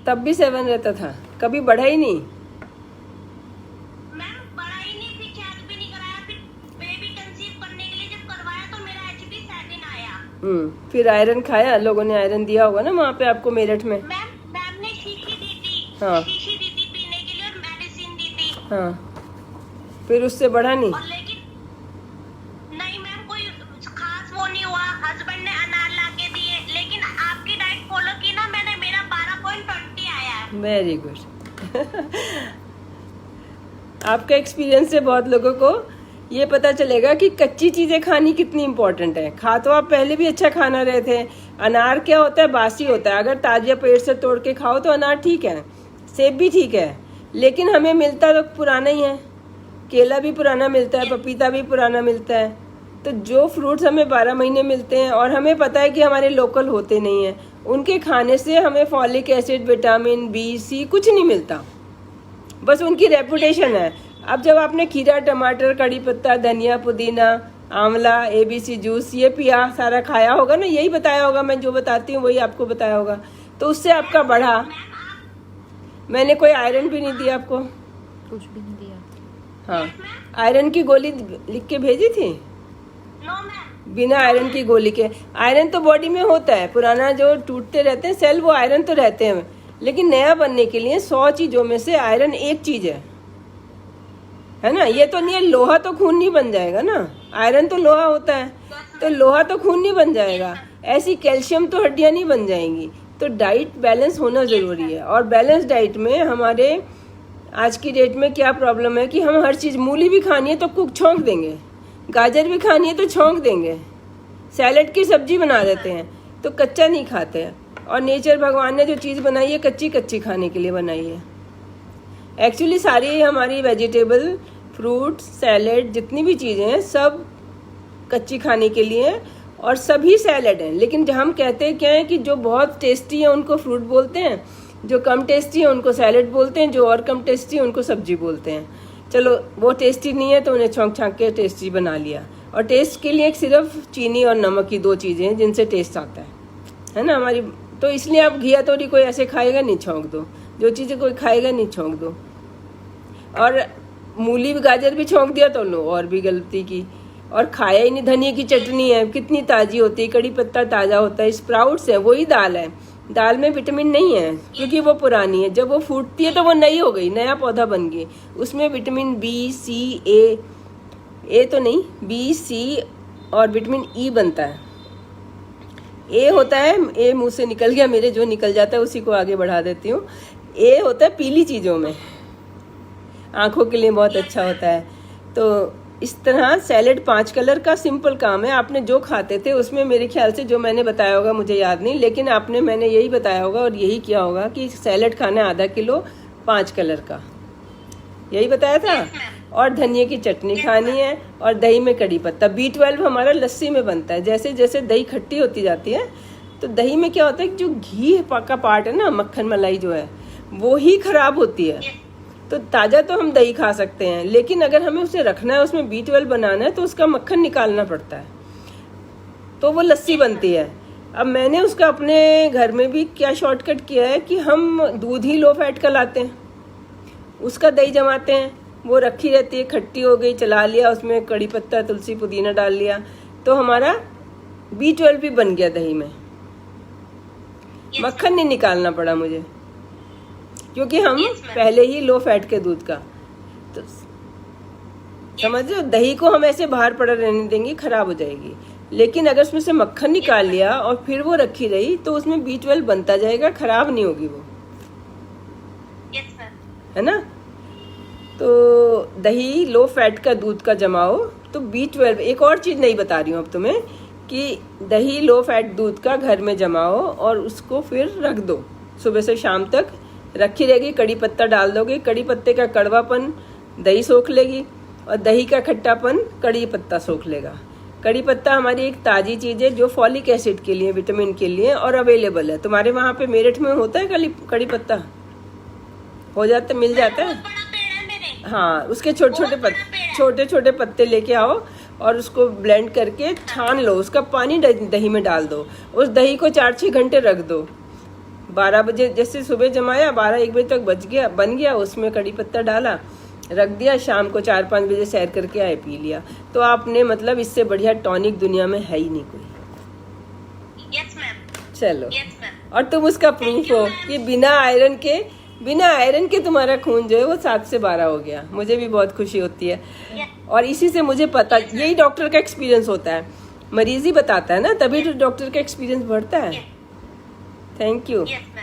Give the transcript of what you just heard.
तब भी 7 रहता था, कभी बढ़ा ही नहीं। मैम बढ़ा ही नहीं, फिर चेक भी नहीं कराया, फिर बेबी कंसीव करने के लिए जब करवाया तो मेरा एचबी 7 आया। फिर आयरन खाया, लोगों ने आयरन दिया होगा ना वहाँ पे आपको मेरठ में। मैम ने शीशी दी थी। हाँ। शीशी दी थी पीने के लिए और मेडिसिन दी थी। हाँ, फिर उससे बढ़ा नहीं। और लेकिन नहीं मैम, कोई खास वो नहीं हुआ। हस्बैंड ने अनार ला के दिए, लेकिन आपकी डाइट फॉलो की ना मैंने, मेरा 12.20 आया है। Very good. आपका एक्सपीरियंस से बहुत लोगों को ये पता चलेगा कि कच्ची चीजें खानी कितनी इंपॉर्टेंट है। खा तो आप पहले भी अच्छा खाना रहे थे। अनार क्या होता है, बासी होता है। अगर ताजा पेड़ से तोड़ के खाओ तो अनार ठीक है, सेब भी ठीक है, लेकिन हमें मिलता तो पुराना ही है। केला भी पुराना मिलता है, पपीता भी पुराना मिलता है। तो जो फ्रूट्स हमें 12 महीने मिलते हैं और हमें पता है कि हमारे लोकल होते नहीं हैं, उनके खाने से हमें फॉलिक एसिड, विटामिन बी, सी कुछ नहीं मिलता, बस उनकी रेपुटेशन है। अब जब आपने खीरा, टमाटर, कड़ी पत्ता, धनिया, पुदीना, आंवला, ABC जूस ये पिया, सारा खाया होगा ना, यही बताया होगा, मैं जो बताती हूँ वही आपको बताया होगा, तो उससे आपका बढ़ा। मैंने कोई आयरन भी नहीं दिया आपको, कुछ भी नहीं दिया। हाँ, आयरन की गोली लिख के भेजी थी। No ma'am. बिना आयरन की गोली के। आयरन तो बॉडी में होता है, पुराना जो टूटते रहते हैं सेल, वो आयरन तो रहते हैं, लेकिन नया बनने के लिए 100 चीजों में से आयरन एक चीज है ना। ये तो नहीं है लोहा तो खून नहीं बन जाएगा ना, आयरन तो लोहा होता है, तो लोहा तो खून नहीं बन जाएगा। ऐसी कैल्शियम तो हड्डियां नहीं बन जाएंगी। तो डाइट बैलेंस होना जरूरी है। और बैलेंस डाइट में हमारे आज की डेट में क्या प्रॉब्लम है कि हम हर चीज, मूली भी खानी है तो कुक छौंक देंगे, गाजर भी खानी है तो छौंक देंगे, सैलेड की सब्जी बना देते हैं, तो कच्चा नहीं खाते हैं। और नेचर भगवान ने जो चीज़ बनाई है कच्ची कच्ची खाने के लिए बनाई है। एक्चुअली सारी हमारी वेजिटेबल, फ्रूट, सैलेड, जितनी भी चीज़ें हैं सब कच्ची खाने के लिए हैं, और सभी सैलेड हैं। लेकिन जो हम कहते हैं क्या है कि जो बहुत टेस्टी है उनको फ्रूट बोलते हैं, जो कम टेस्टी है उनको सैलेड बोलते हैं, जो और कम टेस्टी है उनको सब्जी बोलते हैं। चलो वो टेस्टी नहीं है तो उन्हें छौंक छांक के टेस्टी बना लिया। और टेस्ट के लिए सिर्फ चीनी और नमक की 2 चीज़ें हैं जिनसे टेस्ट आता है ना हमारी। तो इसलिए आप घिया तोरी कोई ऐसे खाएगा नहीं, छौंक दो। जो चीज़ें कोई खाएगा नहीं, छौंक दो। और मूली गाजर भी छौंक दिया तो लो, और भी गलती की, और खाया ही नहीं। धनिया की चटनी है, कितनी ताजी होती है, कड़ी पत्ता ताज़ा होता है, स्प्राउट्स है, वही दाल है। दाल में विटामिन नहीं है क्योंकि वो पुरानी है, जब वो फूटती है तो वो नई हो गई, नया पौधा बन गई। उसमें विटामिन बी, सी, ए तो नहीं, बी, सी और विटामिन ई बनता है। ए होता है, ए मुंह से निकल गया मेरे, जो निकल जाता है उसी को आगे बढ़ा देती हूँ। ए होता है पीली चीज़ों में, आंखों के लिए बहुत अच्छा होता है। तो इस तरह सैलेड 5 कलर का सिंपल काम है। आपने जो खाते थे उसमें मेरे ख्याल से जो मैंने बताया होगा मुझे याद नहीं, लेकिन मैंने यही बताया होगा और यही किया होगा कि सैलेड खाना है आधा किलो 5 कलर का, यही बताया था। और धनिया की चटनी खानी है, और दही में कड़ी पत्ता। B12 हमारा लस्सी में बनता है। जैसे जैसे दही खट्टी होती जाती है तो दही में क्या होता है कि जो घी का पार्ट है ना, मक्खन मलाई जो है, वो ही खराब होती है। तो ताज़ा तो हम दही खा सकते हैं, लेकिन अगर हमें उसे रखना है, उसमें B12 बनाना है, तो उसका मक्खन निकालना पड़ता है, तो वो लस्सी बनती है। अब मैंने उसका अपने घर में भी क्या शॉर्टकट किया है कि हम दूध ही लो फैट का लाते हैं, उसका दही जमाते हैं, वो रखी रहती है, खट्टी हो गई, चला लिया, उसमें कड़ी पत्ता, तुलसी, पुदीना डाल लिया, तो हमारा B12 भी बन गया दही में। मक्खन नहीं निकालना पड़ा मुझे, क्योंकि हम पहले ही लो फैट के दूध का, तो समझ लो, दही को हम ऐसे बाहर पड़ा रहने देंगे, खराब हो जाएगी। लेकिन अगर उसमें से मक्खन निकाल लिया और फिर वो रखी रही तो उसमें B12 बनता जाएगा, खराब नहीं होगी वो, है ना। तो दही, लो फैट का दूध का जमाओ, तो B12। एक और चीज़ नहीं बता रही हूँ अब तुम्हें, कि दही लो फैट दूध का घर में जमाओ और उसको फिर रख दो, सुबह से शाम तक रखी रहेगी। कड़ी पत्ता डाल दोगे, कड़ी पत्ते का कड़वापन दही सोख लेगी, और दही का खट्टापन कड़ी पत्ता सोख लेगा। कड़ी पत्ता हमारी एक ताज़ी चीज़ है जो फॉलिक एसिड के लिए, विटामिन के लिए, और अवेलेबल है। तुम्हारे वहाँ पे मेरठ में होता है कड़ी पत्ता? हो जाता, मिल जाता है। हाँ, उसके छोटे छोटे पत्ते लेके आओ और उसको ब्लेंड करके छान लो, उसका पानी दही में डाल दो, उस दही को 4-6 घंटे रख दो, 12 बजे जैसे सुबह जमाया, 12-1 बजे तक बन गया, उसमें कड़ी पत्ता डाला, रख दिया, शाम को 4-5 बजे सैर करके आए, पी लिया। तो आपने मतलब इससे बढ़िया टॉनिक दुनिया में है ही नहीं कोई। Yes ma'am. चलो, यस मैम। और तुम उसका प्रूफ हो कि बिना आयरन के तुम्हारा खून जो है वो 7 से 12 हो गया। मुझे भी बहुत खुशी होती है। और इसी से मुझे पता, यही डॉक्टर का एक्सपीरियंस होता है, मरीज ही बताता है ना, तभी तो डॉक्टर का एक्सपीरियंस बढ़ता है। Thank you. Yes ma'am.